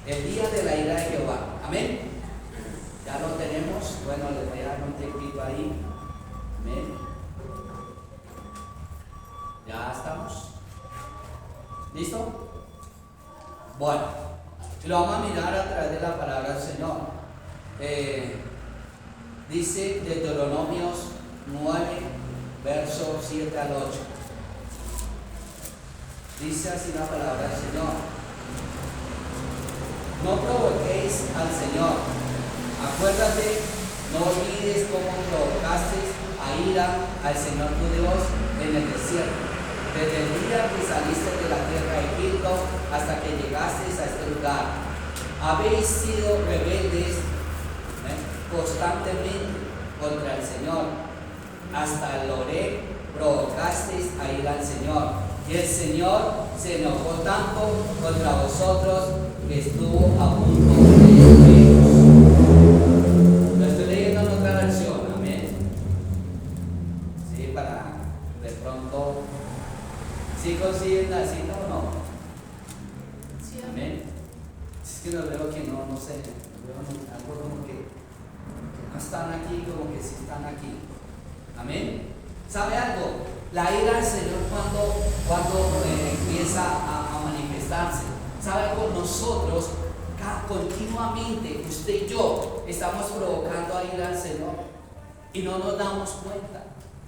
El día de la ira de Jehová. Amén. Ya lo tenemos. Bueno, les voy a dar un tiempito ahí. Amén. Ya estamos. ¿Listo? Bueno, lo vamos a mirar a través de la palabra del Señor. Dice Deuteronomios 9, versos 7 al 8. Dice así la palabra del Señor. No provoquéis al Señor. Acuérdate, no olvides cómo provocaste a ira al Señor tu Dios en el desierto, desde el día que saliste de la tierra de Egipto hasta que llegasteis a este lugar. Habéis sido rebeldes constantemente contra el Señor. Hasta el Horeb provocasteis a ira al Señor. Y el Señor se enojó tanto contra vosotros que estuvo a punto de destruiros. Lo estoy leyendo en otra versión, amén. Sí, para de pronto, ¿sí consiguen la cita o no? Sí, Amén. Es que lo veo que no sé, veo algo como que no están aquí, como que sí están aquí. Amén. ¿Sabe algo? La ira del Señor cuando empieza a manifestarse. ¿Sabe algo? Nosotros continuamente, usted y yo, estamos provocando a ira al Señor y no nos damos cuenta.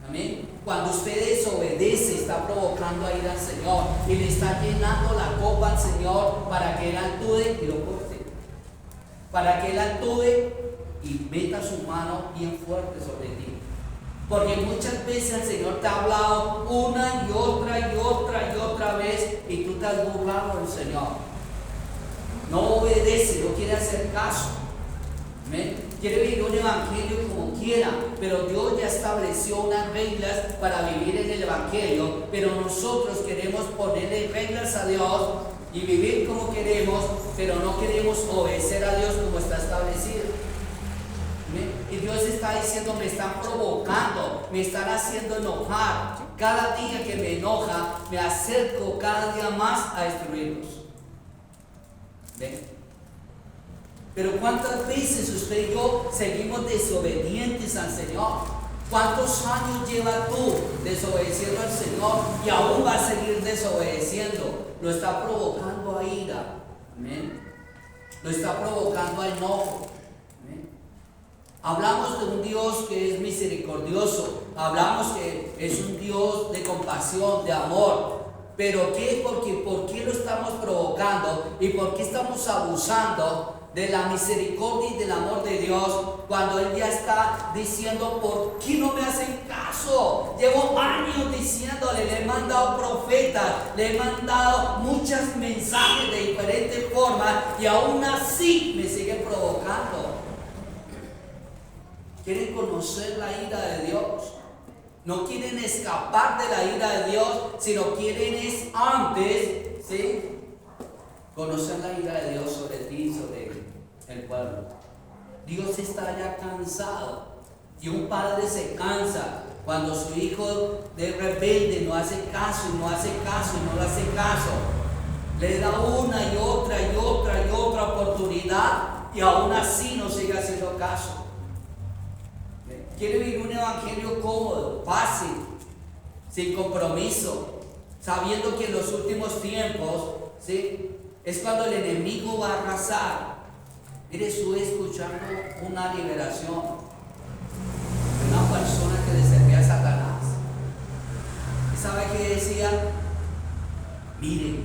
Amén. Cuando usted desobedece, está provocando a ira al Señor y le está llenando la copa al Señor para que Él actúe y lo corte. Para que Él actúe y meta su mano bien fuerte sobre ti. Porque muchas veces el Señor te ha hablado una y otra vez y tú te has burlado del Señor. No obedece, no quiere hacer caso. ¿Amén? Quiere vivir un evangelio como quiera, pero Dios ya estableció unas reglas para vivir en el evangelio, pero nosotros queremos ponerle reglas a Dios y vivir como queremos, pero no queremos obedecer a Dios como está establecido. Y Dios está diciendo, me están provocando, me están haciendo enojar. Cada día que me enoja, me acerco cada día más a destruirlos. ¿Ven? Pero ¿cuántas veces usted y yo seguimos desobedientes al Señor? ¿Cuántos años llevas tú desobedeciendo al Señor y aún va a seguir desobedeciendo? Lo está provocando a ira. ¿Amén? Lo está provocando a enojo. Hablamos de un Dios que es misericordioso, hablamos que es un Dios de compasión, de amor, pero ¿qué? ¿Por qué lo estamos provocando y por qué estamos abusando de la misericordia y del amor de Dios cuando Él ya está diciendo, ¿por qué no me hacen caso? Llevo años diciéndole, le he mandado profetas, le he mandado muchos mensajes de diferentes formas y aún así me siguen provocando. Quieren conocer la ira de Dios. No quieren escapar de la ira de Dios, sino quieren es antes, ¿sí?, conocer la ira de Dios sobre ti y sobre el pueblo. Dios está ya cansado. Y un padre se cansa cuando su hijo de rebelde no hace caso y no hace caso y no le hace caso. Le da una y otra oportunidad y aún así no sigue haciendo caso. Quiere vivir un evangelio cómodo, fácil, sin compromiso, sabiendo que en los últimos tiempos, ¿sí?, es cuando el enemigo va a arrasar. Mire, estuve escuchando una liberación de una persona que le servía a Satanás. ¿Y sabe qué decía? Mire,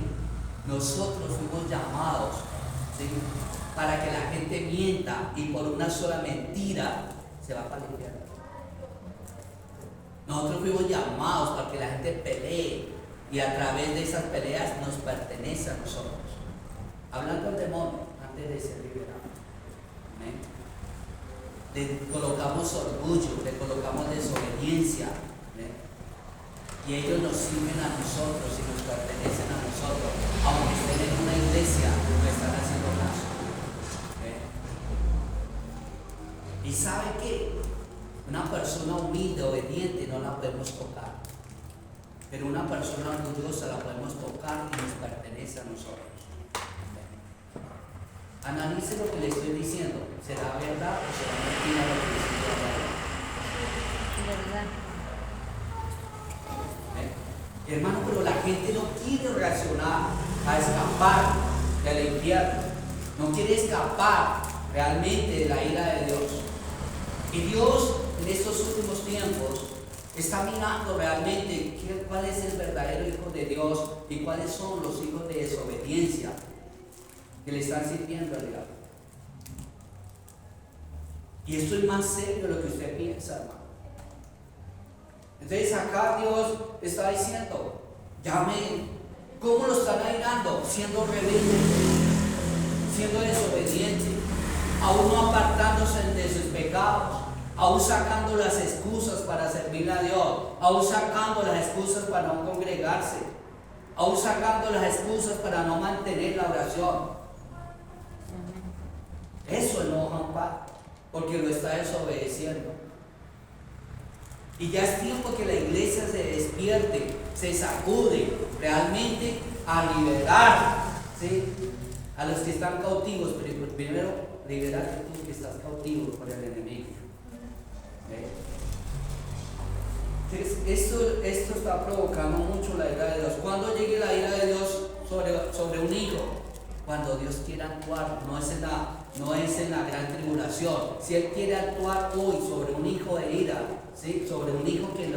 nosotros fuimos llamados, ¿sí?, para que la gente mienta y por una sola mentira se va para el infierno. Nosotros fuimos llamados para que la gente pelee y a través de esas peleas nos pertenece a nosotros. Hablando al demonio antes de ser liberado. ¿Amén? Le colocamos orgullo, le colocamos desobediencia. ¿Amén? Y ellos nos sirven a nosotros y nos pertenecen a nosotros. Aunque estén en una iglesia, no están haciendo caso. ¿Amén? ¿Y sabe qué? Una persona humilde, obediente, no la podemos tocar. Pero una persona orgullosa la podemos tocar y nos pertenece a nosotros. Analice lo que le estoy diciendo. ¿Será verdad o será mentira lo que le estoy hablando? Verdad. Hermano, pero la gente no quiere reaccionar a escapar del infierno. No quiere escapar realmente de la ira de Dios. Y Dios en estos últimos tiempos está mirando realmente cuál es el verdadero hijo de Dios y cuáles son los hijos de desobediencia que le están sirviendo al diablo. Y esto es más serio de lo que usted piensa, hermano. Entonces acá Dios está diciendo, llamen, ¿cómo lo están airando? Siendo rebeldes, siendo desobedientes, aún no apartándose de sus pecados, aún sacando las excusas para servirle a Dios, aún sacando las excusas para no congregarse, aún sacando las excusas para no mantener la oración. Eso enoja a un padre, porque lo está desobedeciendo. Y ya es tiempo que la iglesia se despierte, se sacude realmente a liberar, ¿sí?, a los que están cautivos. Primero, liberar a tú que estás cautivo por el enemigo. Entonces, esto está provocando mucho la ira de Dios. ¿Cuándo llegue la ira de Dios sobre un hijo? Cuando Dios quiera actuar, no es en la gran tribulación. Si Él quiere actuar hoy sobre un hijo de ira, ¿sí?, sobre un hijo que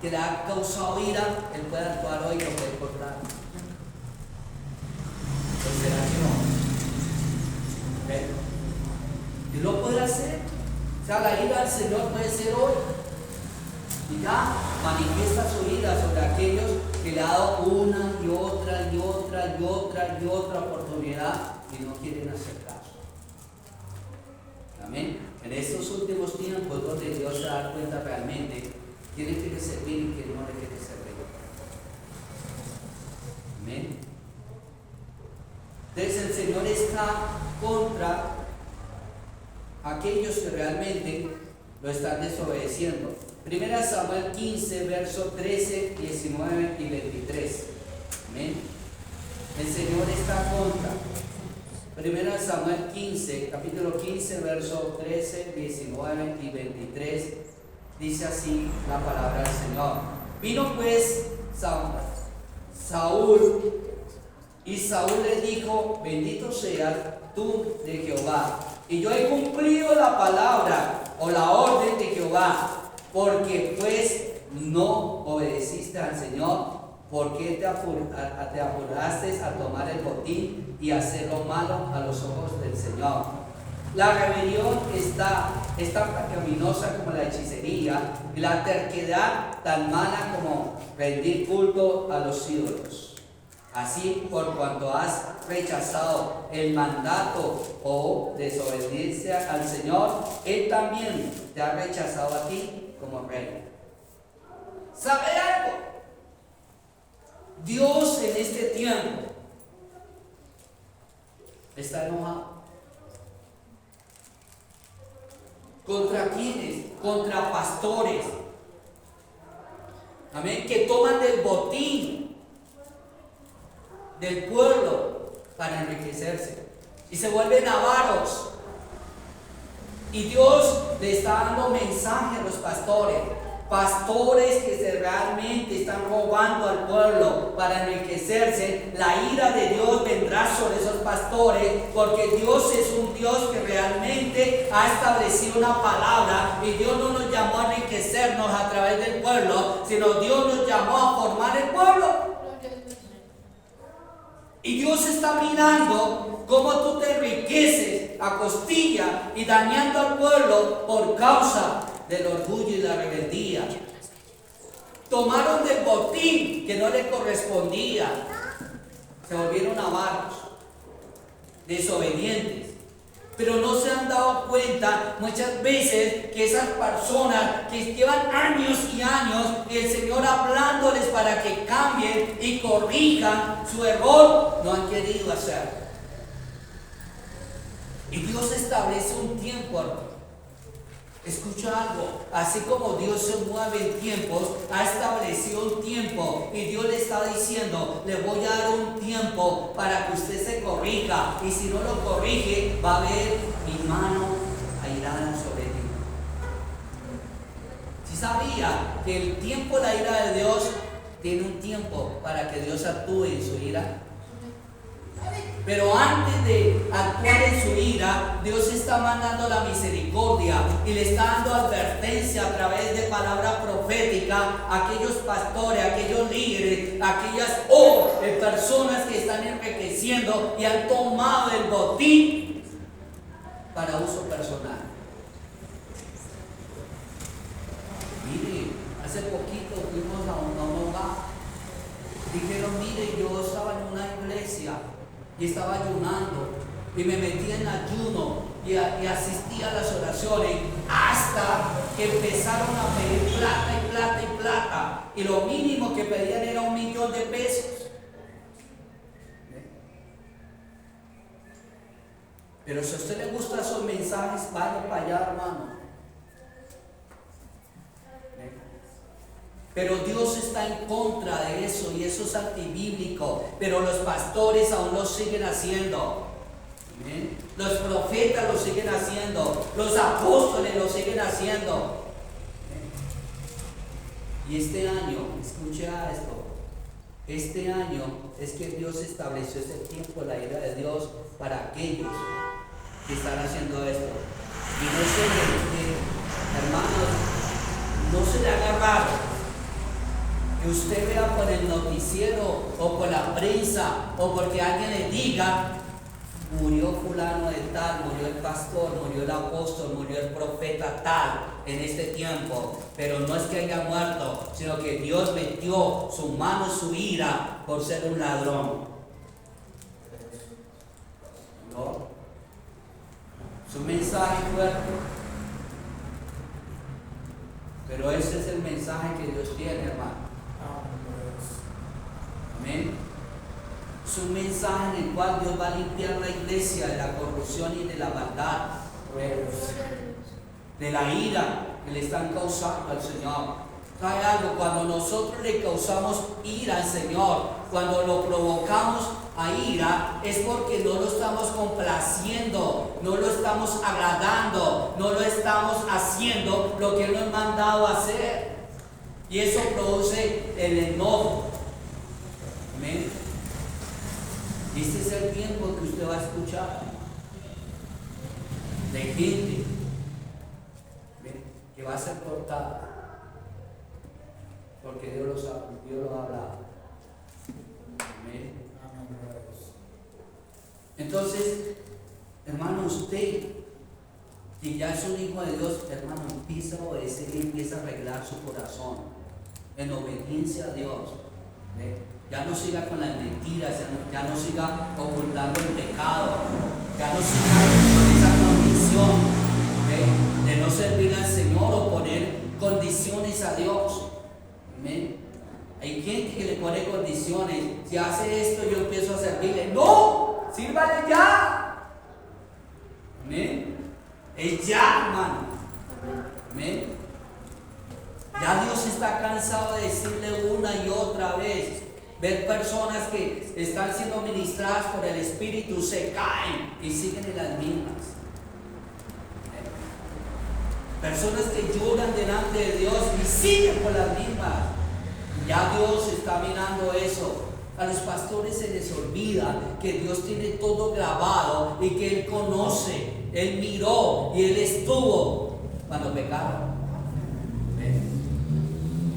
le ha causado ira, Él puede actuar hoy y lo puede cortar. Pues será que no. Él lo puede hacer. O sea, la ira del Señor puede ser hoy. Y ya manifiesta su ira sobre aquellos que le ha dado una y otra y otra y otra y otra oportunidad y no quieren hacer caso. Amén. En estos últimos tiempos donde Dios se da cuenta realmente quién quiere servir y quién no le quiere servir. Amén. Entonces el Señor está contra aquellos que realmente lo están desobedeciendo. Primera Samuel 15, versos 13, 19 y 23. Amén. El Señor está contra. Primera Samuel 15, capítulo 15, versos 13, 19 y 23. Dice así la palabra del Señor. Vino pues Saúl, y Saúl le dijo: bendito seas tú de Jehová, y yo he cumplido la palabra o la orden de Jehová. Porque pues no obedeciste al Señor, porque te apuraste a tomar el botín y hacer lo malo a los ojos del Señor. La rebelión está tan pecaminosa como la hechicería, y la terquedad tan mala como rendir culto a los ídolos. Así, por cuanto has rechazado el mandato o desobediencia al Señor, Él también te ha rechazado a ti como rey. ¿Sabe algo? Dios en este tiempo está enojado. ¿Contra quiénes? Contra pastores. Amén. Que toman del botín del pueblo para enriquecerse y se vuelven avaros. Y Dios le está dando mensaje a los pastores que realmente están robando al pueblo para enriquecerse. La ira de Dios vendrá sobre esos pastores, porque Dios es un Dios que realmente ha establecido una palabra, y Dios no nos llamó a enriquecernos a través del pueblo, sino Dios nos llamó a formar el pueblo. Y Dios está mirando cómo tú te enriqueces a costilla y dañando al pueblo por causa del orgullo y la rebeldía. Tomaron del botín que no le correspondía. Se volvieron avaros, desobedientes. Pero no se han dado cuenta muchas veces que esas personas que llevan años y años, el Señor hablándoles para que cambien y corrijan su error, no han querido hacerlo. Y Dios establece un tiempo Escucha algo, así como Dios se mueve en tiempos, ha establecido un tiempo y Dios le está diciendo, le voy a dar un tiempo para que usted se corrija, y si no lo corrige va a haber mi mano airada sobre ti. Si sabía que el tiempo de la ira de Dios tiene un tiempo para que Dios actúe en su ira. Pero antes de actuar en su ira, Dios está mandando la misericordia y le está dando advertencia a través de palabra profética a aquellos pastores, a aquellos líderes, a aquellas personas que están enriqueciendo y han tomado el botín para uso personal. Mire, hace poquito fuimos a un hogar. Dijeron, mire, yo estaba en una iglesia y estaba ayunando y me metí en ayuno y asistí a las oraciones hasta que empezaron a pedir plata y plata y plata, y lo mínimo que pedían era $1,000,000 de pesos. Pero si a usted le gustan esos mensajes, vaya para allá, hermano. Pero Dios está en contra de eso y eso es antibíblico. Pero los pastores aún lo siguen haciendo. ¿Bien? Los profetas lo siguen haciendo. Los apóstoles lo siguen haciendo. ¿Bien? Y este año, escucha esto. Este año es que Dios estableció ese tiempo, la ira de Dios para aquellos que están haciendo esto. Y no se le, hermanos, no se le haga raro que usted vea por el noticiero o por la prensa o porque alguien le diga, murió fulano de tal, murió el pastor, murió el apóstol, murió el profeta tal en este tiempo. Pero no es que haya muerto, sino que Dios metió su mano, su ira por ser un ladrón. ¿No? Su mensaje fuerte. Pero ese es el mensaje que Dios tiene, hermano. Amén. Es un mensaje en el cual Dios va a limpiar la iglesia de la corrupción y de la maldad, de la ira que le están causando al Señor. ¿Sabe algo? Cuando nosotros le causamos ira al Señor, cuando lo provocamos a ira, es porque no lo estamos complaciendo, no lo estamos agradando, no lo estamos haciendo lo que Él nos ha mandado a hacer. Y eso produce el enojo. Amén. Y este es el tiempo que usted va a escuchar de gente que va a ser cortada porque Dios lo ha hablado. Amén. Entonces, hermano, usted que ya es un hijo de Dios, hermano, empieza a obedecer y empieza a arreglar su corazón en obediencia a Dios. Ya no siga con las mentiras, ya no siga ocultando el pecado, ya no siga con esa condición de no servir al Señor o poner condiciones a Dios. Amén. Hay gente que le pone condiciones. Si hace esto, yo empiezo a servirle. ¡No! ¡Sírvale ya! Amén. Es ya, hermano. Amén. Ya Dios está cansado de decirle una y otra vez. Ver personas que están siendo ministradas por el Espíritu se caen y siguen en las mismas. Personas que lloran delante de Dios y siguen por las mismas. Ya Dios está mirando eso. A los pastores se les olvida que Dios tiene todo grabado y que Él conoce, Él miró y Él estuvo cuando pecaron.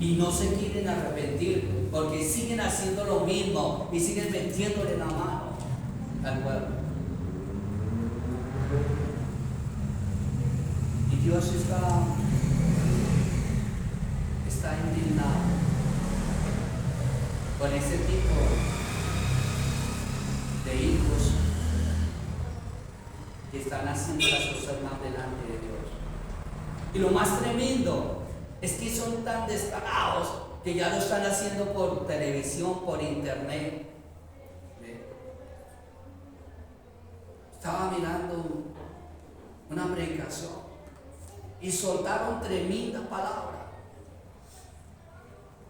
Y no se quieren arrepentir porque siguen haciendo lo mismo y siguen metiéndole la mano al pueblo. Y Dios está indignado con ese tipo de hijos que están haciendo las cosas más delante de Dios. Y lo más tremendo es que son tan descarados que ya lo están haciendo por televisión, por internet. Estaba mirando una predicación y soltaron tremenda palabra.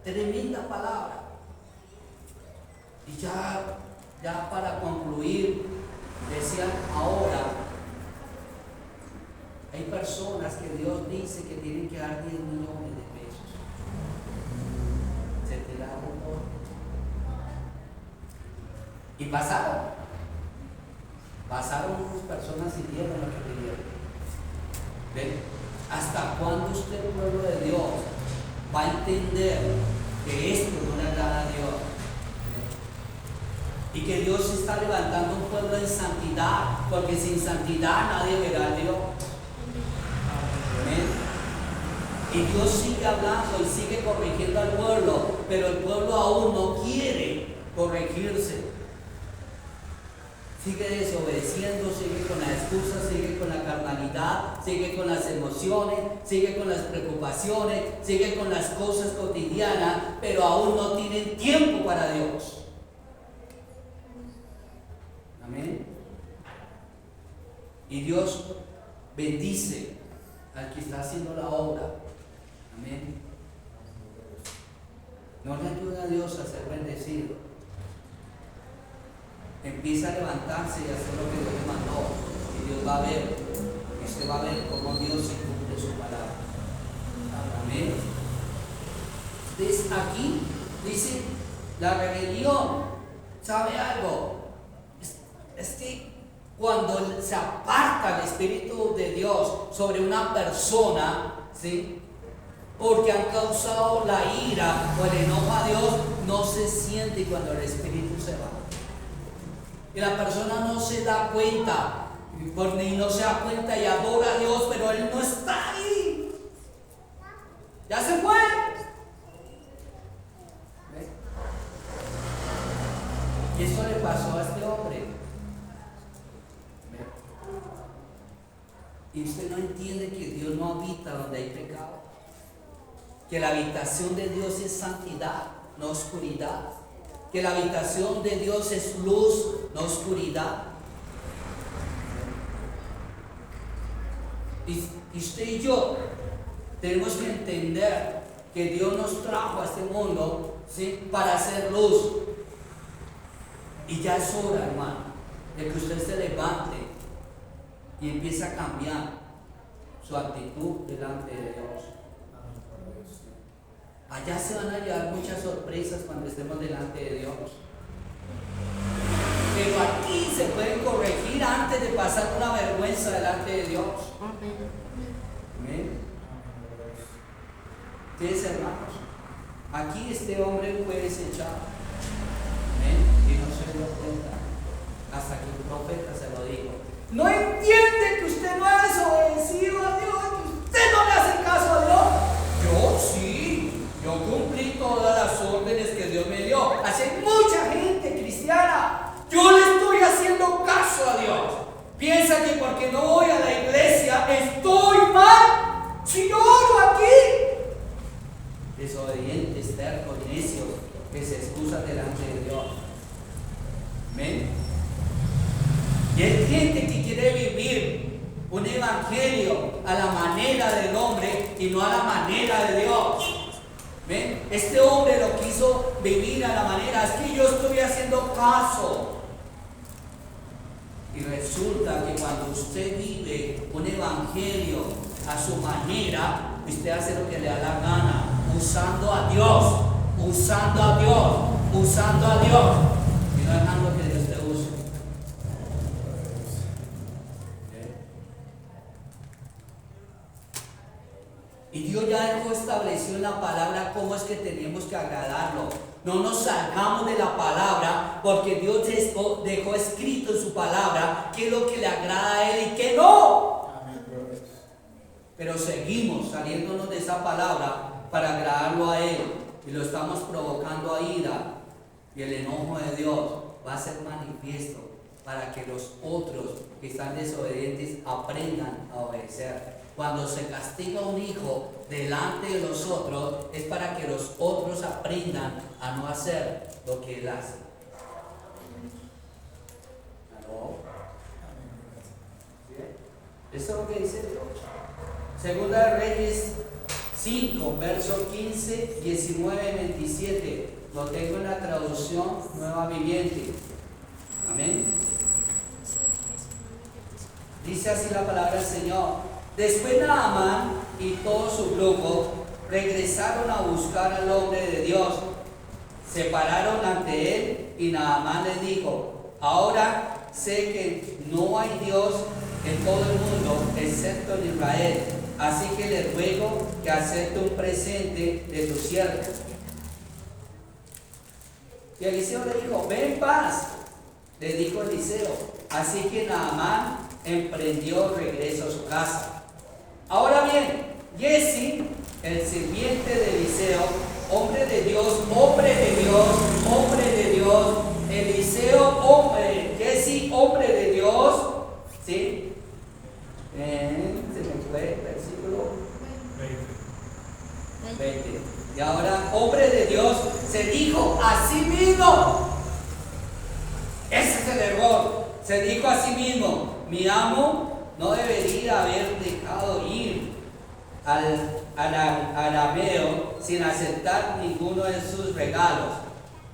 Tremenda palabra. Y ya para concluir, decían ahora, hay personas que Dios dice que tienen que dar 10 millones de pesos. Se tiraron todo. Y pasaron unas personas y dieron lo que pidieron. ¿Ven? ¿Hasta cuándo usted, pueblo de Dios, va a entender que esto no le agrada a Dios? Y que Dios está levantando un pueblo en santidad, porque sin santidad nadie verá a Dios. Amén. Y Dios sigue hablando y sigue corrigiendo al pueblo, pero el pueblo aún no quiere corregirse. Sigue desobedeciendo, sigue con la excusa, sigue con la carnalidad, sigue con las emociones, sigue con las preocupaciones, sigue con las cosas cotidianas, pero aún no tienen tiempo para Dios. Amén. Y Dios bendice al que está haciendo la obra. Amén. No le ayuda a Dios a ser bendecido. Empieza a levantarse y a hacer lo que Dios le mandó. Y Dios va a ver. Y usted va a ver cómo Dios se cumple su palabra. Amén. Entonces aquí dice la rebelión. ¿Sabe algo? Es que cuando se aparta el Espíritu de Dios sobre una persona, ¿sí?, porque han causado la ira o el enojo a Dios, no se siente cuando el Espíritu se va. Y la persona no se da cuenta, ni no se da cuenta y adora a Dios, pero Él no está ahí. Ya se fue. ¿Ves? Y eso le pasó a este hombre. Y usted no entiende que Dios no habita donde hay pecado. Que la habitación de Dios es santidad, no oscuridad. Que la habitación de Dios es luz, no oscuridad. Y usted y yo tenemos que entender que Dios nos trajo a este mundo, ¿sí?, para hacer luz. Y ya es hora, hermano, de que usted se levante y empiece a cambiar su actitud delante de Dios. Allá se van a llevar muchas sorpresas cuando estemos delante de Dios. Pero aquí se pueden corregir antes de pasar una vergüenza delante de Dios. Amén. Ustedes, hermanos, aquí este hombre fue desechado. Amén. Y no se dio cuenta hasta que un profeta se lo dijo. No entiende que usted no ha desobedecido a Dios, que usted no le hace caso a Dios. Yo sí. Yo cumplí todas las órdenes que Dios me dio. Hace mucha gente cristiana. Yo le estoy haciendo caso a Dios. Piensa que porque no voy a la iglesia estoy mal. Si yo oro aquí. Desobedientes, tercos, necios, que se excusan delante de Dios. Amén. Y hay gente que quiere vivir un evangelio a la manera del hombre y no a la manera de Dios. ¿Ven? Este hombre lo quiso vivir a la manera, es que yo estoy haciendo caso. Y resulta que cuando usted vive un evangelio a su manera, usted hace lo que le da la gana, usando a Dios, usando a Dios, usando a Dios, y no dejando que Dios te use. Y Dios ya dejó establecido en la palabra cómo es que tenemos que agradarlo. No nos salgamos de la palabra, porque Dios dejó escrito en su palabra qué es lo que le agrada a Él y qué no. Pero seguimos saliéndonos de esa palabra para agradarlo a Él y lo estamos provocando a ira. Y el enojo de Dios va a ser manifiesto para que los otros que están desobedientes aprendan a obedecer. Cuando se castiga a un hijo delante de los otros, es para que los otros aprendan a no hacer lo que él hace. ¿No? ¿Sí? Eso es lo que dice Dios. Segunda de Reyes 5, versos 15, 19 y 27. Lo tengo en la traducción Nueva Viviente. Amén. Dice así la palabra del Señor. Después Naamán y todo su grupo regresaron a buscar al hombre de Dios. Se pararon ante él y Naamán les dijo: ahora sé que no hay Dios en todo el mundo excepto en Israel. Así que le ruego que acepte un presente de tu siervo. Y Eliseo le dijo: ven en paz, le dijo Eliseo. Así que Naamán emprendió regreso a su casa. Ahora bien, Giezi, el sirviente de Eliseo, hombre de Dios, hombre de Dios, hombre de Dios, Eliseo, hombre, Giezi, hombre de Dios, ¿sí? Se me fue el versículo 20. Y ahora, hombre de Dios, se dijo a sí mismo. Ese es el error. Se dijo a sí mismo: mi amo no debería haber dejado ir al arameo sin aceptar ninguno de sus regalos.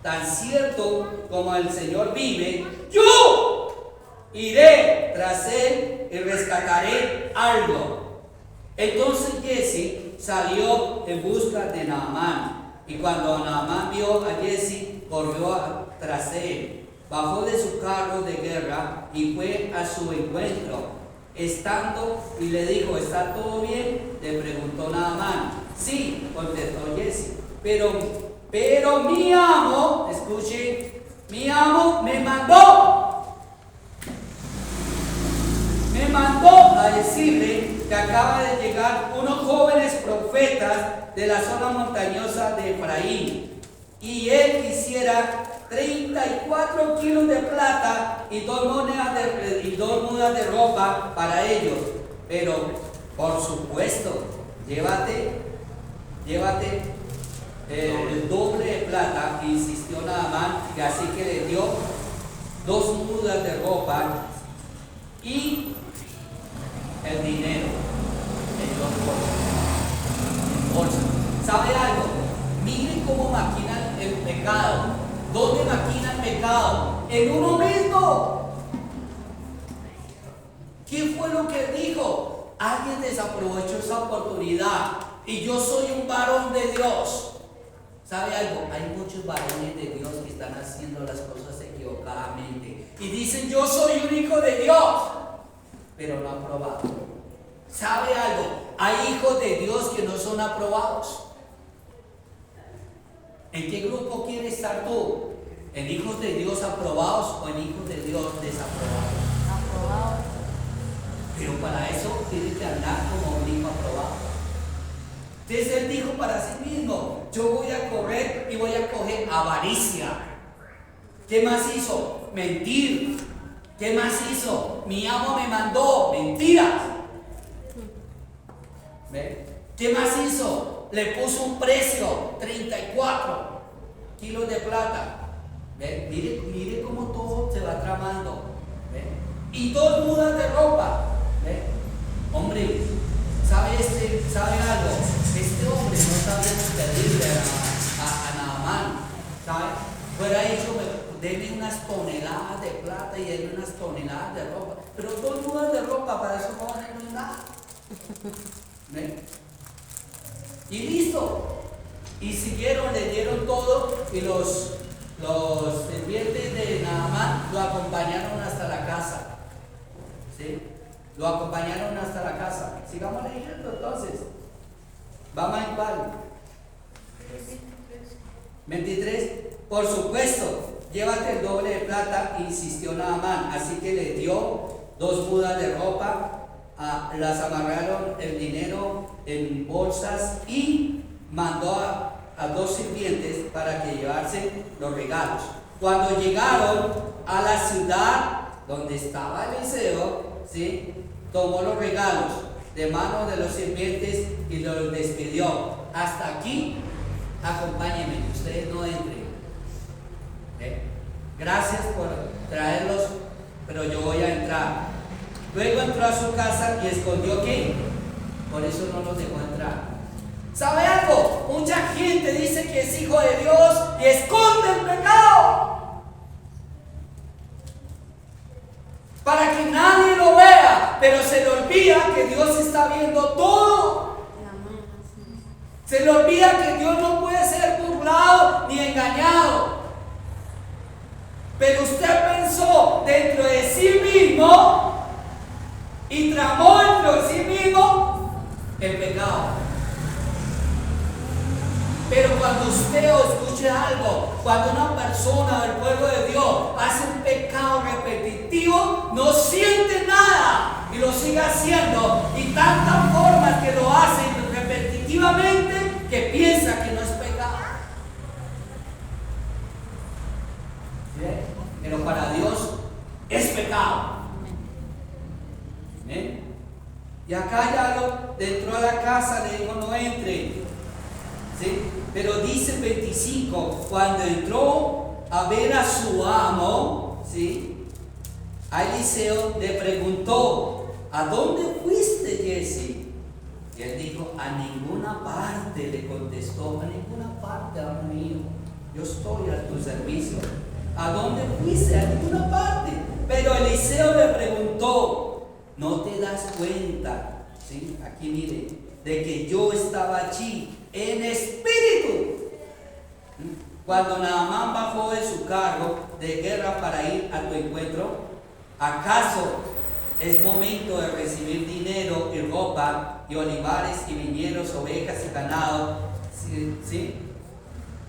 Tan cierto como el Señor vive, yo iré tras él y rescataré algo. Entonces Giezi salió en busca de Naamán, y cuando Naamán vio a Giezi, corrió tras él, bajó de su carro de guerra y fue a su encuentro. Estando y le dijo: ¿está todo bien?, le preguntó Naamán. Sí, contestó Giezi, pero mi amo, escuche, mi amo me mandó a decirle que acaba de llegar unos jóvenes profetas de la zona montañosa de Efraín, y él quisiera 34 kilos de plata y dos mudas de ropa para ellos. Pero, por supuesto, llévate el doble de plata, insistió Naamán, y así que le dio 2 mudas de ropa y el dinero en 2 bolsas. ¿Sabe algo? Miren cómo maquinan el pecado. ¿Dónde maquina el pecado? En uno mismo. ¿Qué fue lo que dijo? Alguien desaprovechó esa oportunidad, y yo soy un varón de Dios. ¿Sabe algo? Hay muchos varones de Dios que están haciendo las cosas equivocadamente y dicen: yo soy un hijo de Dios, pero no aprobado. ¿Sabe algo? Hay hijos de Dios que no son aprobados. ¿En qué grupo quieres estar tú? ¿En hijos de Dios aprobados o en hijos de Dios desaprobados? Aprobado. Pero para eso tienes que andar como un hijo aprobado. Entonces él dijo para sí mismo: yo voy a correr y voy a coger avaricia. ¿Qué más hizo? Mentir. ¿Qué más hizo? Mi amo me mandó. Mentiras. ¿Ve? ¿Qué más hizo? Le puso un precio: 34 kilos de plata. ¿Ve? Mire cómo todo se va tramando. ¿Ve? Y 2 mudas de ropa. ¿Ve? Hombre, ¿sabe algo? Este hombre no sabe pedirle a Naamán, ¿sabe? Fuera dicho: denme unas toneladas de plata y denme unas toneladas de ropa. Pero 2 mudas de ropa para esos jóvenes no es nada. ¿Ve? Y listo. Y siguieron, le dieron todo, y los sirvientes de Naamán lo acompañaron hasta la casa. ¿Sí? Lo acompañaron hasta la casa. Sigamos leyendo entonces. Vamos en cuál. 23. Por supuesto, llévate el doble de plata, insistió Naamán. Así que le dio 2 mudas de ropa, las amarraron el dinero en bolsas y mandó a 2 sirvientes para que llevarse los regalos. Cuando llegaron a la ciudad donde estaba Eliseo, ¿sí?, tomó los regalos de manos de los sirvientes y los despidió. Hasta aquí, acompáñenme, ustedes no entren. Gracias por traerlos, pero yo voy a entrar. Luego entró a su casa y escondió ¿qué? Por eso no los dejó entrar. ¿Sabe algo? Mucha gente dice que es hijo de Dios y esconde el pecado para que nadie lo vea, pero se le olvida que Dios está viendo todo. Se le olvida que Dios no puede ser burlado ni engañado. Pero usted pensó dentro de sí mismo y tramó dentro de sí mismo el pecado. Pero cuando usted o escuche algo, cuando una persona del pueblo de Dios hace un pecado repetitivo, no siente nada y lo sigue haciendo, y tantas formas que lo hace repetitivamente que piensa que no es pecado. ¿Sí? Pero para Dios es pecado. ¿Sí? Y acá ya dentro de la casa le dijo no entre. ¿Sí? Pero dice el 25, cuando entró a ver a su amo, ¿sí? A Eliseo le preguntó, ¿a dónde fuiste, Jesse? Y él dijo, a ninguna parte, le contestó, a ninguna parte, amo mío, yo estoy a tu servicio. ¿A dónde fuiste? A ninguna parte. Pero Eliseo le preguntó, ¿no te das cuenta? ¿Sí? Aquí mire, de que yo estaba allí en espíritu cuando Naamán bajó de su cargo de guerra para ir a tu encuentro. ¿Acaso es momento de recibir dinero y ropa y olivares y viñedos, ovejas y ganado? ¿Sí?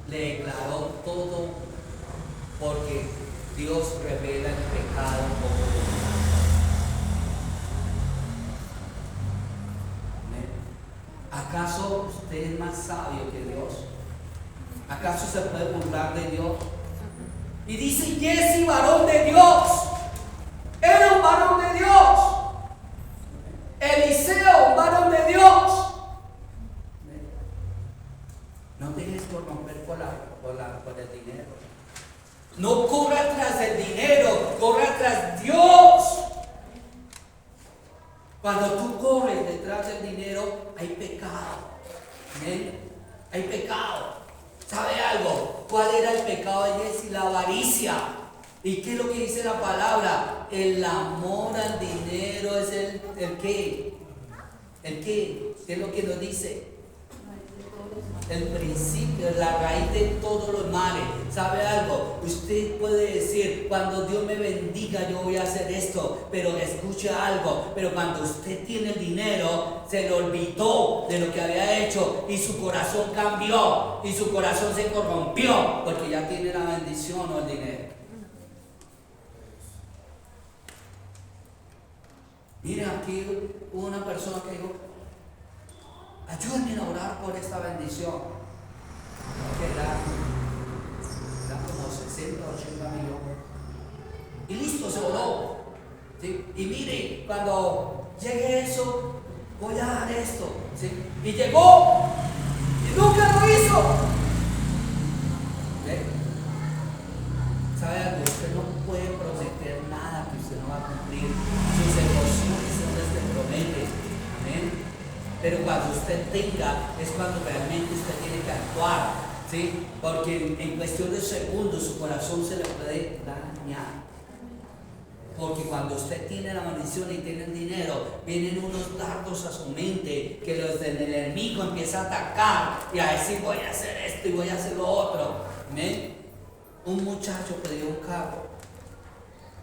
Le declaró todo, porque Dios revela el pecado como ¿acaso usted es más sabio que Dios? ¿Acaso se puede burlar de Dios? Y dice Jesse, varón de Dios. Era un varón de Dios. Eliseo, un varón de Dios. No te dejes corromper por el dinero. No corra tras el dinero, corra tras Dios. Cuando tú corres detrás del dinero, hay pecado. ¿Ven? Hay pecado. ¿Sabe algo? ¿Cuál era el pecado de Jesse? La avaricia. ¿Y qué es lo que dice la palabra? El amor al dinero es el ¿qué? ¿El qué? ¿Qué es lo que nos dice? El principio, la raíz de todos los males. ¿Sabe algo? Usted puede decir, cuando Dios me bendiga yo voy a hacer esto, pero escucha algo, pero cuando usted tiene el dinero se le olvidó de lo que había hecho y su corazón cambió y su corazón se corrompió porque ya tiene la bendición o el dinero. Mira, aquí hubo una persona que dijo, ayúdenme a orar por esta bendición. Que era como 60, 80 millones. Y listo, se oró. ¿Sí? Y mire, cuando llegue eso, voy a dar esto. ¿Sí? Y llegó, y nunca lo hizo. ¿Ve? ¿Sabe algo? Usted no puede prometer nada que usted no va a cumplir. Sus emociones son las que promete. Amén. Pero cuando usted tenga, es cuando realmente usted tiene que actuar, ¿sí? Porque en cuestión de segundos su corazón se le puede dañar. Porque cuando usted tiene la maldición y tiene el dinero, vienen unos dardos a su mente que los del enemigo empieza a atacar y a decir, voy a hacer esto y voy a hacer lo otro. ¿Ven? Un muchacho pidió un carro,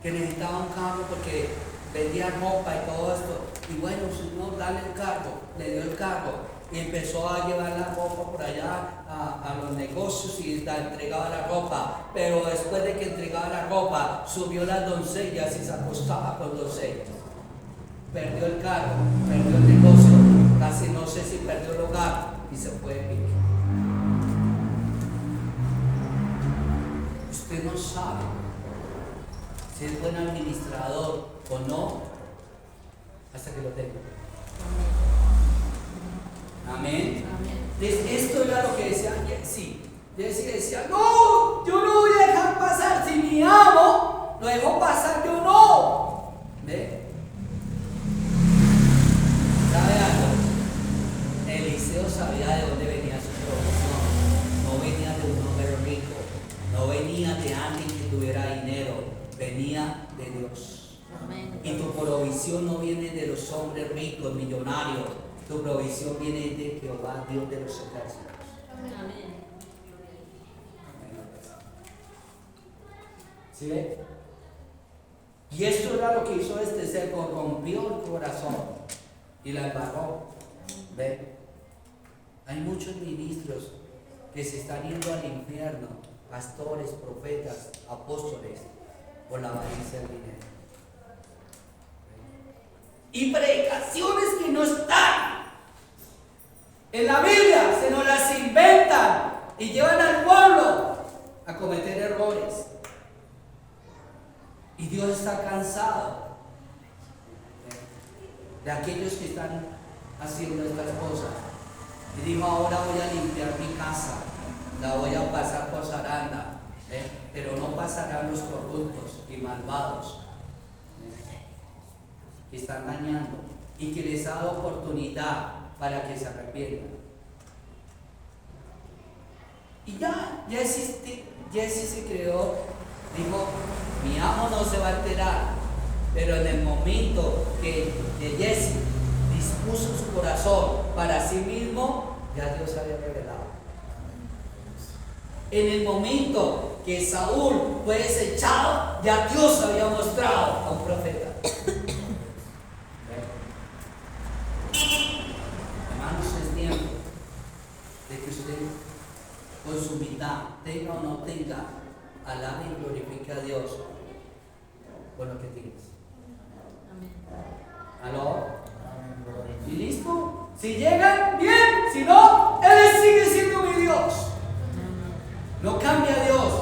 que necesitaba un carro porque vendía ropa y todo esto. Y bueno, Señor, dale el carro. Le dio el carro y empezó a llevar la ropa por allá a los negocios y entregaba la ropa. Pero después de que entregaba la ropa, subió las doncellas y se acostaba con doncellas. Perdió el carro, perdió el negocio, casi no sé si perdió el hogar y se fue de pique. Usted no sabe si es buen administrador o no hasta que lo tenga. Amén. Esto era lo que decía Jesse. Jesse decía, no, yo no voy a dejar pasar. Si mi amo lo dejó pasar, yo no. ¿Ve? ¿Sabe algo? Eliseo sabía de dónde venía su provisión. No venía de un hombre rico, no venía de alguien que tuviera dinero, venía de Dios. Amén. Y tu provisión no viene de los hombres ricos, millonarios. Tu provisión viene de Jehová, Dios de los ejércitos. Amén. ¿Sí ve? Y esto era lo que hizo se corrompió el corazón y la embarró. ¿Ve? Hay muchos ministros que se están yendo al infierno, pastores, profetas, apóstoles, por la avaricia del dinero. Y predicaciones que no están en la Biblia, se nos las inventan y llevan al pueblo a cometer errores. Y Dios está cansado de aquellos que están haciendo estas cosas. Y dijo: ahora voy a limpiar mi casa, la voy a pasar por zaranda, pero no pasarán los corruptos y malvados que están dañando y que les ha dado oportunidad para que se arrepientan. Y Jesse se creó, dijo: mi amo no se va a alterar. Pero en el momento que Jesse dispuso su corazón para sí mismo, ya Dios había revelado. En el momento que Saúl fue desechado, ya Dios había mostrado a un profeta. Hermanos, es tiempo de que usted, con su mitad, tenga o no tenga, alabe y glorifique a Dios con lo que tienes. ¿Aló? ¿Y listo? Si llegan, bien. Si no, Él sigue siendo mi Dios. No cambia Dios.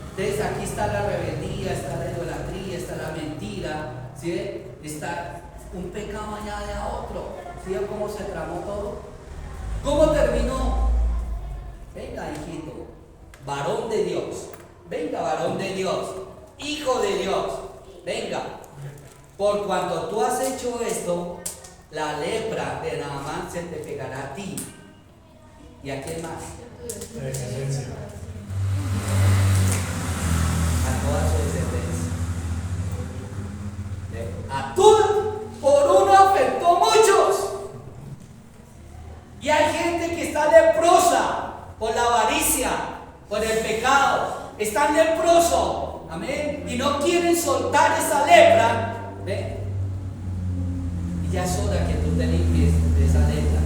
Entonces aquí está la rebeldía, está la idolatría, está la mentira, ¿sí? Está un pecado añade a otro. ¿Sí? ¿Cómo se tramó todo? ¿Cómo terminó? Venga, hijito, varón de Dios. Venga, varón de Dios, hijo de Dios. Venga. Por cuanto tú has hecho esto, la lepra de Naamán se te pegará a ti. ¿Y a quién más? A toda su descendencia. A tú, por uno afectó muchos. Y hay gente que está leprosa por la avaricia, por el pecado. Están leprosos. Amén. Y no quieren soltar esa lepra. ¿Ve? Y ya es hora que tú te limpies de esa lepra,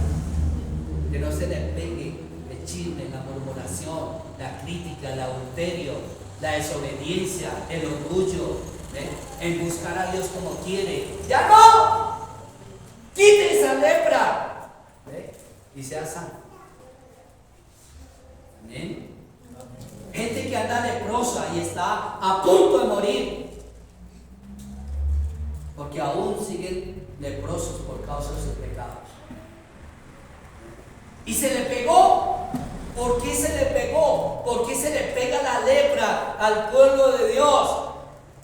que no se le pegue el chisme, la murmuración, la crítica, el adulterio, la desobediencia, el orgullo, ¿ve? En buscar a Dios como quiere. ¡Ya no! ¡Quite esa lepra! ¿Ve? Y sea sano. Amén. Gente que anda leprosa y está a punto de morir, porque aún siguen leprosos por causa de sus pecados. Y se le pegó. ¿Por qué se le pegó? ¿Por qué se le pega la lepra al pueblo de Dios?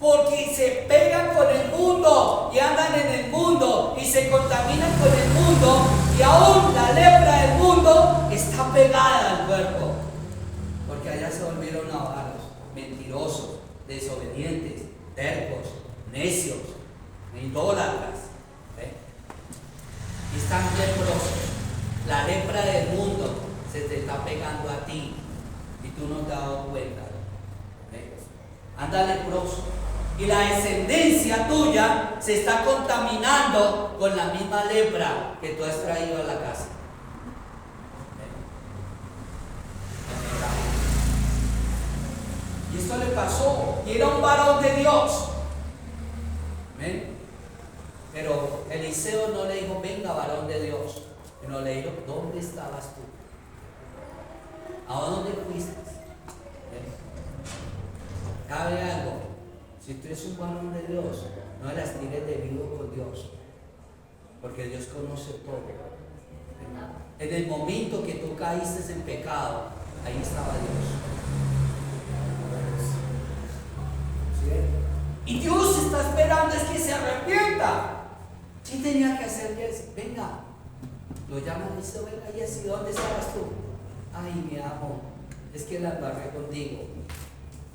Porque se pegan con el mundo y andan en el mundo y se contaminan con el mundo, y aún la lepra del mundo está pegada al cuerpo, porque allá se volvieron avaros, mentirosos, desobedientes, tercos, necios, idólatras, ¿eh? Y están leprosos. La lepra del mundo se te está pegando a ti y tú no te has dado cuenta, ¿eh? Anda leproso y la descendencia tuya se está contaminando con la misma lepra que tú has traído a la casa, ¿eh? Y esto le pasó, y era un varón de Dios, ¿eh? Pero Eliseo no le dijo: venga, varón de Dios, sino le dijo: ¿dónde estabas tú? ¿A dónde fuiste? ¿Cabe algo? Si tú eres un varón de Dios, no las tires de vivo con Dios, porque Dios conoce todo. En el momento que tú caíste en pecado, ahí estaba Dios. ¿Sí? Y Dios está esperando es que se arrepienta. ¿Qué tenía que hacer Jesse? Venga, Lo llaman y dice, venga Jesse, ¿dónde estabas tú? Ay, mi amo, es que la embarré contigo.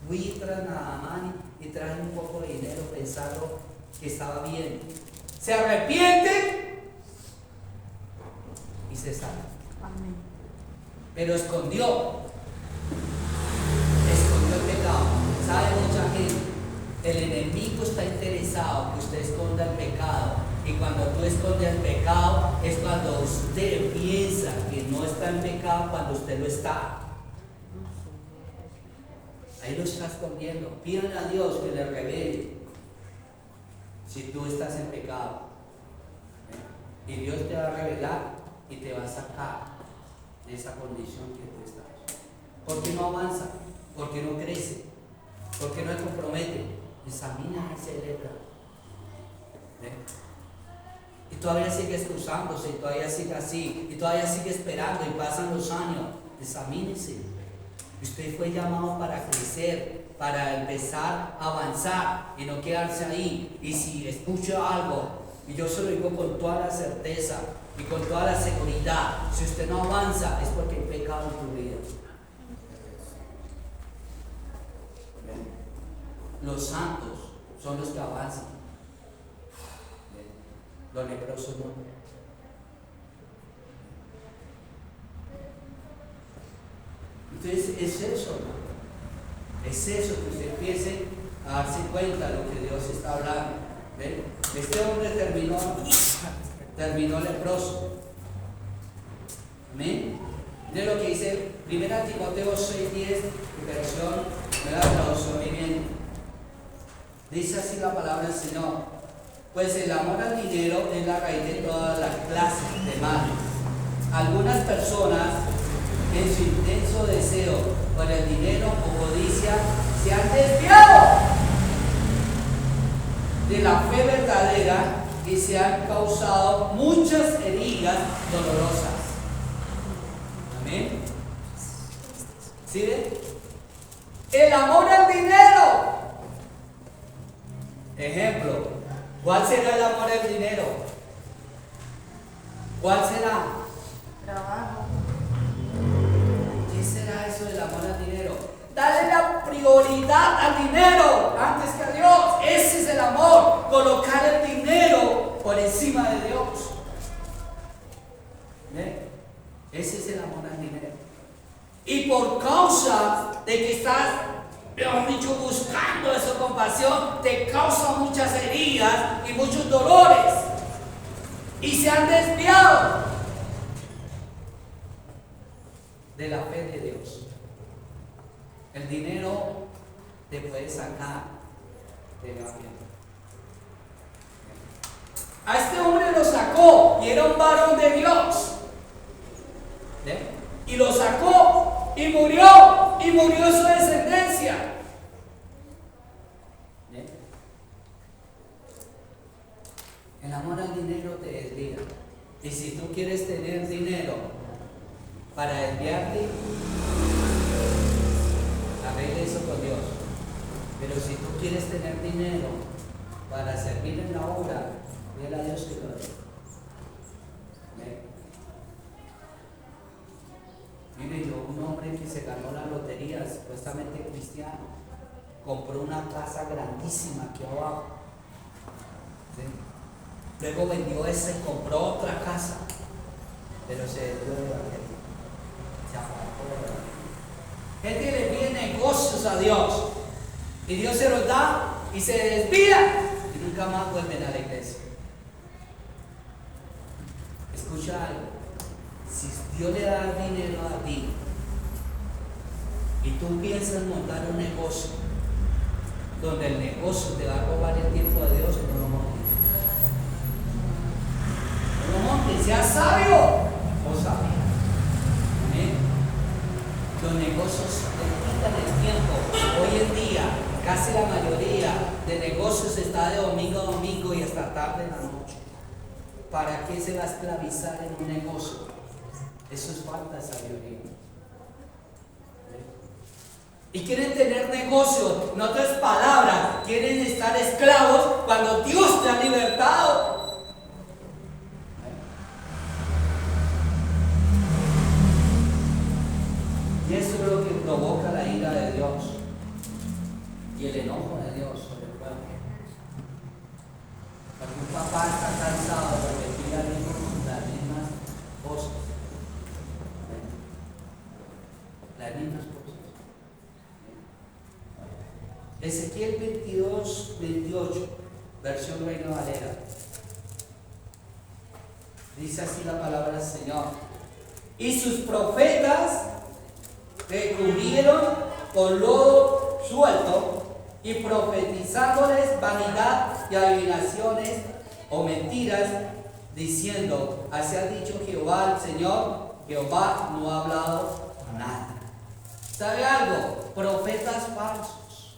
Fui tras Naamán y traje un poco de dinero pensando que estaba bien. Se arrepiente y se sale. Amén. Pero escondió el pecado. ¿Sabe mucha gente? El enemigo está interesado que usted esconda el pecado. Y cuando tú escondes el pecado, es cuando usted piensa que no está en pecado cuando usted lo está. Ahí lo está escondiendo. Pídanle a Dios que le revele si tú estás en pecado. Y Dios te va a revelar y te va a sacar de esa condición que tú estás. ¿Por qué no avanza? ¿Por qué no crece? ¿Por qué no se compromete? Examina y celebra. Y todavía sigue excusándose, y todavía sigue así, y todavía sigue esperando, y pasan los años. Examínese. Usted fue llamado para crecer, para empezar a avanzar y no quedarse ahí. Y si escucha algo, y yo se lo digo con toda la certeza y con toda la seguridad, si usted no avanza es porque hay pecado en tu vida. Los santos son los que avanzan. Los leprosos no. Entonces es eso, ¿no? Es eso, que usted empiece a darse cuenta de lo que Dios está hablando. ¿Ven? Este hombre terminó leproso. Amén. Miren lo que dice 1 Timoteo 6:10, versión, nueva traducción viviente. Dice así la palabra del Señor: pues el amor al dinero es la raíz de todas las clases de males. Algunas personas, en su intenso deseo por el dinero o codicia, se han desviado de la fe verdadera y se han causado muchas heridas dolorosas. Amén. ¿Sí ven? El amor al dinero. Ejemplo, ¿cuál será el amor al dinero? ¿Cuál será? Trabajo. ¿Qué será eso del amor al dinero? Dale la prioridad al dinero antes que a Dios. Ese es el amor. Colocar el dinero por encima de Dios. ¿Ven? Ese es el amor al dinero. Y por causa de que estás, mejor dicho, buscando esa compasión, te causa muchas heridas y muchos dolores. Y se han desviado de la fe de Dios. El dinero te puede sacar de la fe. A este hombre lo sacó y era un varón de Dios. ¿Ven? Y lo sacó y murió su descendencia. ¿Ven? El amor al dinero te desvía. Y si tú quieres tener dinero para desviarte, arregle eso con Dios. Pero si tú quieres tener dinero para servir en la obra, dile a Dios que lo dé. Mire, yo, un hombre que se ganó la lotería, supuestamente cristiano, compró una casa grandísima aquí abajo. ¿Sí? Luego vendió esa y compró otra casa, pero se desvió del evangelio. Se apartó del evangelio. Gente le pide negocios a Dios y Dios se los da y se desvía y nunca más vuelven a la iglesia. Escucha algo. Si Dios le da dinero a ti y tú piensas montar un negocio donde el negocio te va a robar el tiempo de Dios, no lo montes. No lo montes, seas sabio o sabia. Amén. Los negocios te quitan el tiempo. Hoy en día, casi la mayoría de negocios está de domingo a domingo y hasta tarde en la noche. ¿Para qué se va a esclavizar en un negocio? Eso es falta de sabiduría. Y quieren tener negocio, en otras palabras, quieren estar esclavos cuando Dios te ha libertado. provoca la ira de Dios y el enojo de Dios sobre el pueblo. Porque un papá está cansado de repetir al hijo las mismas cosas. Las mismas cosas. Ezequiel 22, 28, versión Reina Valera. Dice así la palabra del Señor. Y sus profetas recubrieron con lodo suelto y profetizándoles vanidad y adivinaciones o mentiras, diciendo, así ha dicho Jehová el Señor, Jehová no ha hablado nada. ¿Sabe algo? Profetas falsos,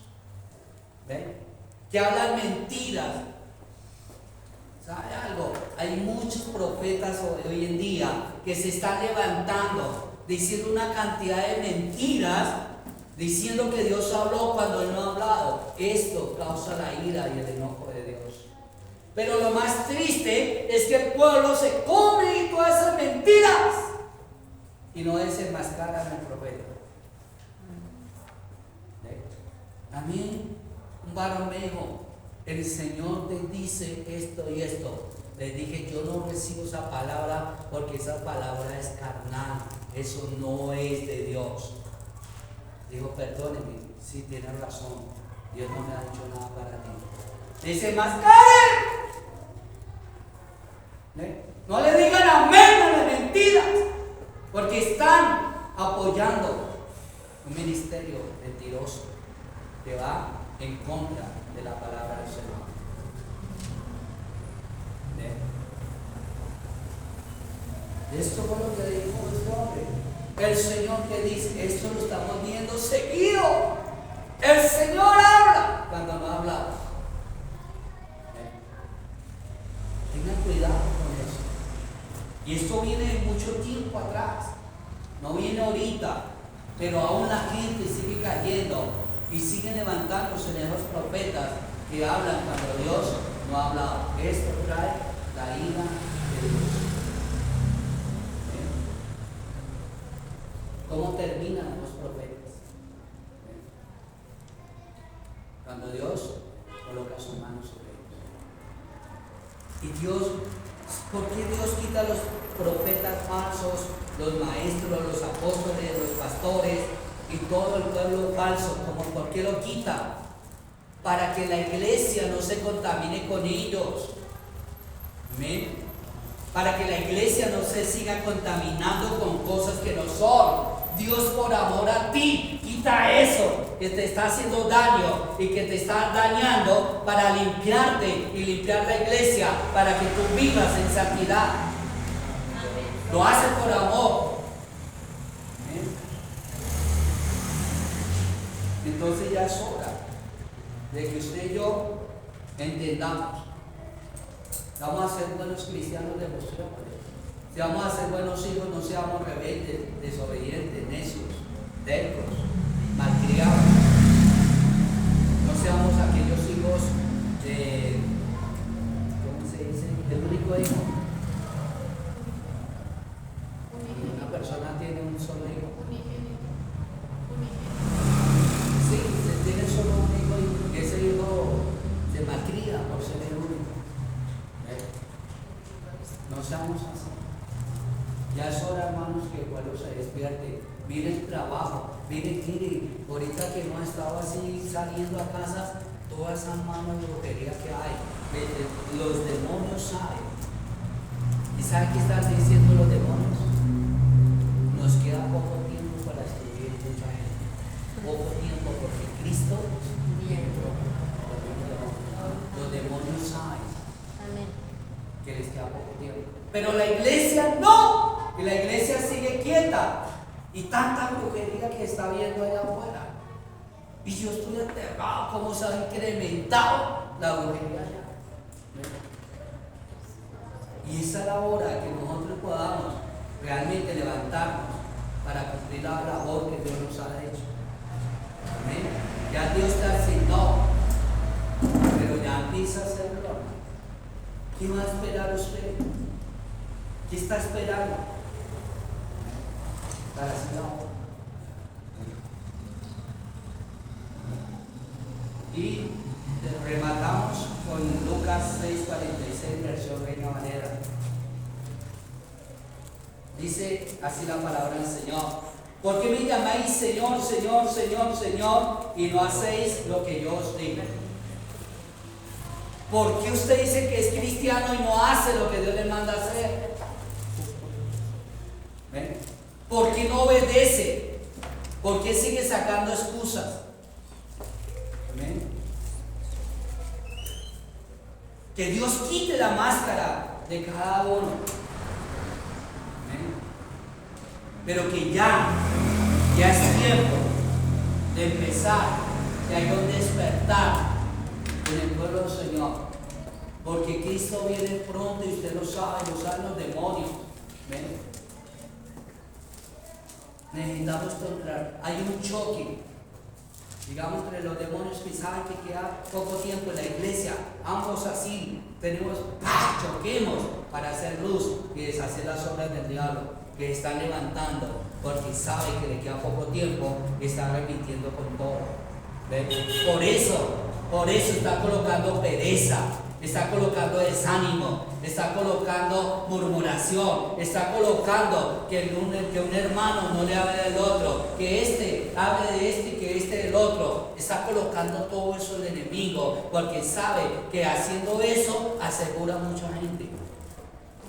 ¿ven? Que hablan mentiras. ¿Sabe algo? Hay muchos profetas hoy en día que se están levantando diciendo una cantidad de mentiras, diciendo que Dios habló cuando Él no ha hablado. Esto causa la ira y el enojo de Dios. Pero lo más triste es que el pueblo se come todas esas mentiras y no desenmascaran al profeta. También un varón me dijo, el Señor te dice esto y esto. Le dije, yo no recibo esa palabra porque esa palabra es carnal. Eso no es de Dios. Digo, perdóneme, sí tienes razón. Dios no me ha dicho nada para ti. Dice, mascaren. No le digan amén a las mentiras, porque están apoyando un ministerio mentiroso que va en contra de la palabra del Señor. Esto fue lo que dijo este hombre. El Señor que dice, esto lo estamos viendo seguido. El Señor habla cuando no ha hablado. Tengan cuidado con eso. Y esto viene de mucho tiempo atrás. No viene ahorita. Pero aún la gente sigue cayendo y siguen levantándose de los profetas que hablan cuando Dios no ha hablado. Esto trae la ira de Dios. ¿Cómo terminan los profetas? Cuando Dios coloca sus manos sobre ellos. Y Dios, ¿por qué Dios quita a los profetas falsos, los maestros, los apóstoles, los pastores y todo el pueblo falso? ¿Por qué lo quita? Para que la iglesia no se contamine con ellos. Amén. Para que la iglesia no se siga contaminando con cosas que no son. Dios, por amor a ti, quita eso que te está haciendo daño y que te está dañando para limpiarte y limpiar la iglesia, para que tú vivas en santidad. Lo hace por amor. Entonces ya es hora de que usted y yo entendamos. Vamos a ser buenos cristianos de demostrables. Si vamos a ser buenos hijos, no seamos rebeldes, desobedientes, necios, tercos, malcriados. No seamos aquellos hijos de, ¿cómo se dice? El único hijo. Una persona tiene un solo hijo. Sí, se tiene solo un hijo y ese hijo se malcría por ser el único. No seamos así. Ya es hora, hermanos, que el pueblo se despierte. Mire el trabajo, mire, ahorita que no ha estado así saliendo a casa, toda esa mano de brujería que hay, los demonios saben. ¿Y sabe qué están diciendo los demonios? Nos queda poco tiempo para destruir mucha gente. Poco tiempo, porque Cristo viene pronto. Los demonios saben que les queda poco tiempo. Pero la iglesia no. Y la iglesia sigue quieta. Y tanta brujería que está viendo allá afuera. Y yo estoy aterrado cómo se ha incrementado la brujería allá. Y esa es la hora que nosotros podamos realmente levantarnos para cumplir la labor que Dios nos ha hecho. Amén. Ya Dios está asignado, pero ya empieza a hacerlo. ¿Qué va a esperar usted? ¿Qué está esperando para hacer la obra? Y rematamos con Lucas 6:46, versión Reina Valera. Dice así la palabra del Señor. ¿Por qué me llamáis Señor, Señor, Señor, Señor, y no hacéis lo que yo os digo? ¿Por qué usted dice que es cristiano y no hace lo que Dios le manda hacer? ¿Ven? ¿Por qué no obedece? ¿Por qué sigue sacando excusas? ¿Ven? Que Dios quite la máscara de cada uno. ¿Ven? Pero que ya es tiempo de empezar, que haya un despertar en el pueblo del Señor. Porque Cristo viene pronto y usted lo saben los demonios. ¿Ven? Necesitamos encontrar. Hay un choque, digamos, entre los demonios que saben que queda poco tiempo en la iglesia. Ambos así tenemos, choquemos para hacer luz y deshacer las obras del diablo que están levantando, porque sabe que le queda poco tiempo y está repitiendo con todo. ¿Ven? Por eso está colocando pereza, está colocando desánimo, está colocando murmuración, está colocando que un hermano no le hable del otro, que este hable de este y que este del otro. Está colocando todo eso el enemigo, porque sabe que haciendo eso asegura a mucha gente.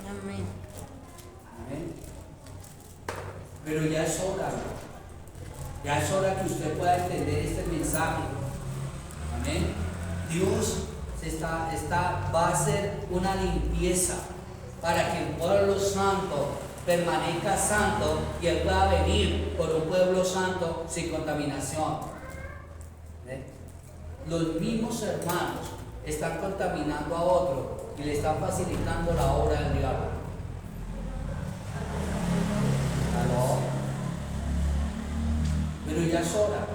Amén. Amén. Pero ya es hora que usted pueda entender este mensaje. Amén. Dios va a hacer una limpieza para que el pueblo santo permanezca santo y Él pueda venir por un pueblo santo sin contaminación. ¿Ven? Los mismos hermanos están contaminando a otro y le están facilitando la obra del diablo. ¿Aló? Pero ya es hora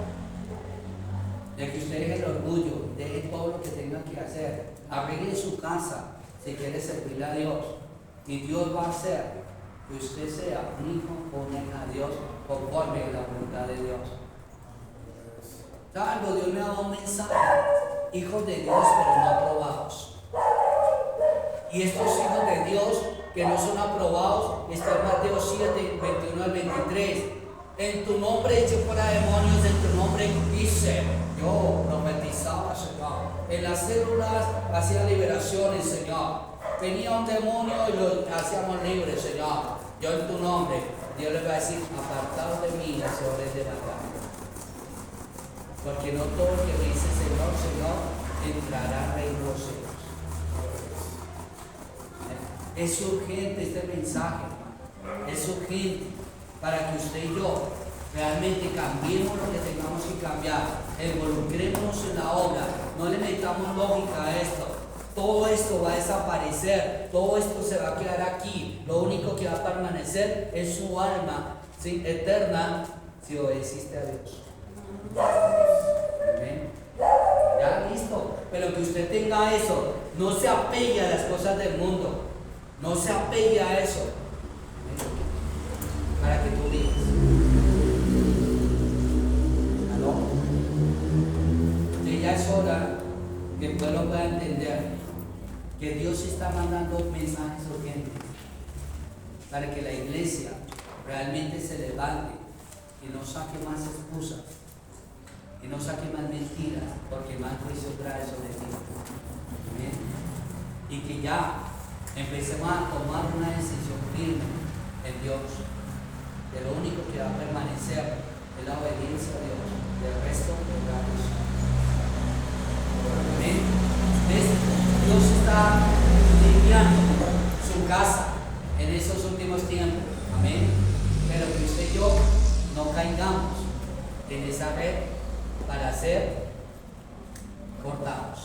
de que usted deje el orgullo, deje todo lo que tenga que hacer, arregle su casa si quiere servirle a Dios, y Dios va a hacer que usted sea un hijo o una hija de Dios conforme a la voluntad de Dios. ¿Sabe algo? Dios me ha dado un mensaje: hijos de Dios pero no aprobados. Y estos hijos de Dios que no son aprobados están en Mateo 7, 21 al 23. En tu nombre eché fuera demonios, en tu nombre hice. Yo profetizaba, Señor. En las células hacía liberaciones, Señor. Venía un demonio y lo hacíamos libres, Señor. Yo en tu nombre, Dios les va a decir: apartados de mí, hacedores de maldad. Porque no todo el que me dice Señor, Señor, entrará al reino de los cielos. Es urgente este mensaje, hermano. Es urgente para que usted y yo realmente cambiemos lo que tengamos que cambiar, involucrémonos en la obra, no le metamos lógica a esto. Todo esto va a desaparecer, todo esto se va a quedar aquí. Lo único que va a permanecer es su alma, ¿sí?, eterna, si obedeciste a Dios. Amén. Ya listo. Pero que usted tenga eso, no se apegue a las cosas del mundo, no se apegue a eso. Amén. Para que tú vivas. ¿Aló? Y ya es hora que el pueblo pueda entender que Dios está mandando mensajes urgentes para que la iglesia realmente se levante y no saque más excusas y no saque más mentiras, porque más juicio trae sobre ti. ¿Amén? Y que ya empecemos a tomar una decisión firme en Dios, que lo único que va a permanecer es la obediencia a Dios, del resto obramos. Amén. Dios está limpiando su casa en estos últimos tiempos. Amén. Pero que usted y yo no caigamos en esa red para ser cortados.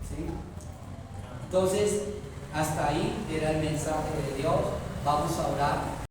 ¿Sí? Entonces, hasta ahí era el mensaje de Dios. Vamos a orar.